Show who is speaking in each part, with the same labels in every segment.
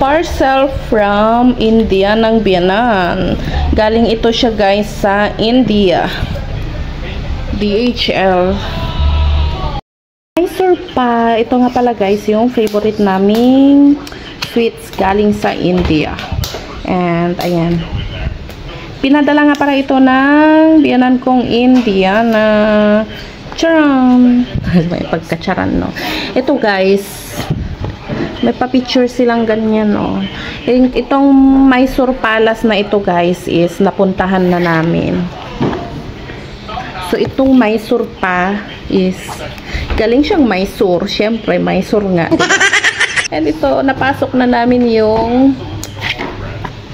Speaker 1: parcel from India ng biyanan. Galing ito siya guys sa India. DHL. Mysore pa. Ito nga pala guys yung favorite naming sweets galing sa India. And ayan. Pinadala nga para ito ng biyanan kong India na charan. May pagkacharan, no? Ito guys, may pa-picture silang ganyan, no? Itong Mysore Palace na ito guys is napuntahan na namin. So itong Mysore pa is galing siyang Mysore. Syempre, Mysore nga. And ito, napasok na namin yung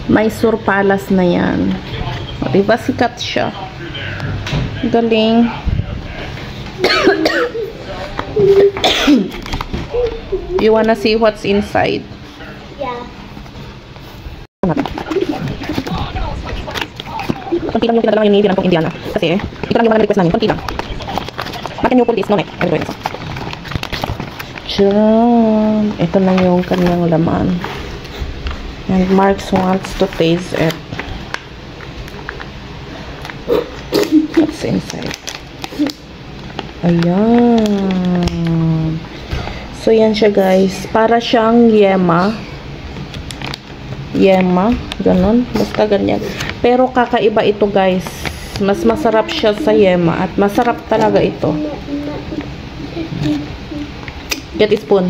Speaker 1: Mysore Palace na yan. O, diba sikat siya? Galing. You wanna see what's inside?
Speaker 2: Yeah.
Speaker 1: Konti lang yung pinadala yung bilang kong Indiana. Kasi, ito lang yung mga request namin. Konti lang. Can you pull this? No, ne. Diyan. Ito lang yung kanyang laman. And Marks wants to taste it. What's inside? Ayan. So, yan siya guys. Para siyang yema. Yema. Ganon. Basta ganyan. Pero kakaiba ito guys. Mas masarap siya sa yema. At masarap talaga ito. Get a spoon.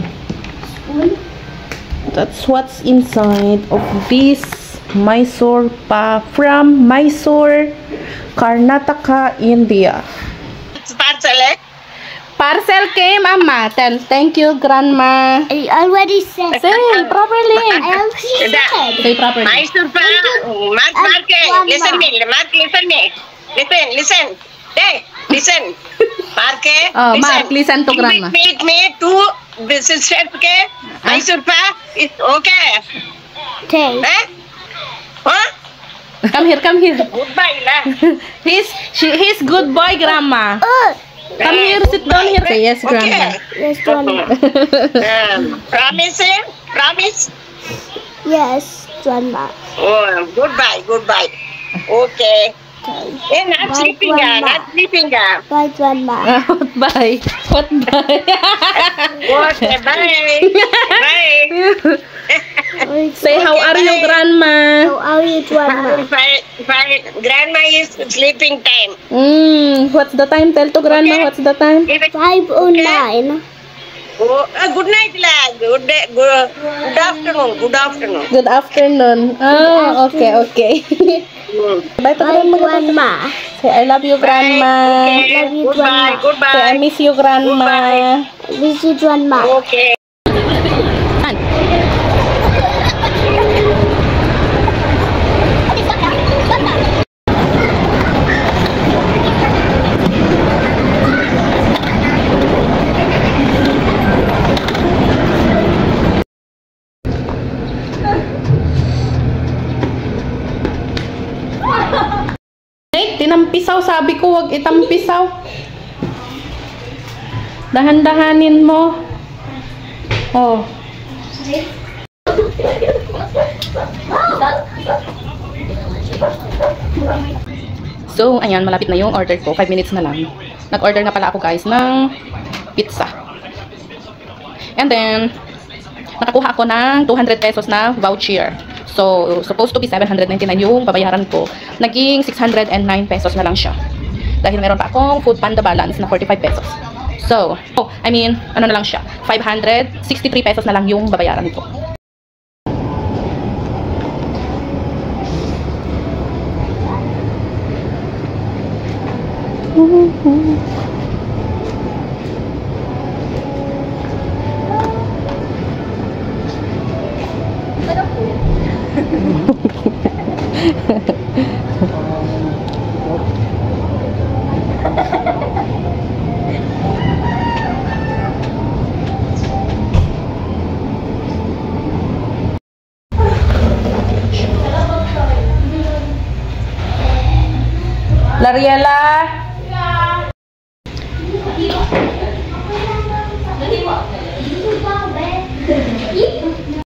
Speaker 1: That's what's inside of this Mysore pa from Mysore, Karnataka, India.
Speaker 3: It's parcel, eh?
Speaker 1: Parcel came, Amma. Thank you, Grandma.
Speaker 2: I already said.
Speaker 1: Say properly.
Speaker 2: I already said.
Speaker 1: Say properly.
Speaker 3: Mysore pa. Mark, listen me. Mark, listen me. Listen. Hey, listen. Mark,
Speaker 1: Oh,
Speaker 3: listen.
Speaker 1: Mark, listen to Grandma.
Speaker 3: Meet me to this step, okay? Mysore pa is okay.
Speaker 2: Taste.
Speaker 3: Eh? Huh?
Speaker 1: Come here.
Speaker 3: Goodbye, la.
Speaker 1: He's good boy, Grandma. Come here, sit down here. Say yes, Grandma.
Speaker 2: Yes, Grandma.
Speaker 3: Promise, eh? Promise?
Speaker 2: Yes, Grandma.
Speaker 3: Oh, goodbye. Okay. Eh, not sleeping, not sleeping.
Speaker 2: Bye, Grandma.
Speaker 1: Bye. What bye?
Speaker 3: Okay, bye. Bye.
Speaker 1: Say how are you, Grandma?
Speaker 2: How are you, Grandma?
Speaker 3: Fine. Grandma is sleeping time.
Speaker 1: What's the time? Tell to Grandma
Speaker 3: Okay.
Speaker 1: what's the time?
Speaker 2: 5:09.
Speaker 3: Oh, good night, la. Good afternoon.
Speaker 1: Good afternoon. Oh, okay. Bye to
Speaker 2: Bye,
Speaker 1: Grandma.
Speaker 2: Grandma.
Speaker 1: Say I love you, Grandma.
Speaker 3: Okay.
Speaker 2: Love you,
Speaker 3: Goodbye.
Speaker 2: Grandma.
Speaker 1: Say I miss you, Grandma.
Speaker 2: Miss you, Grandma.
Speaker 3: Okay.
Speaker 1: Tinampisaw, sabi ko, wag itampisaw. Dahan-dahanin mo. Oh. So, ayan, malapit na yung order ko. 5 minutes na lang. Nag-order na pala ako guys ng pizza. And then, nakakuha ako ng 200 pesos na voucher. So, supposed to be 799 yung babayaran ko. Naging 609 pesos na lang siya. Dahil meron pa akong Food Panda balance na 45 pesos. So, ano na lang siya. 563 pesos na lang yung babayaran ko. Lariela,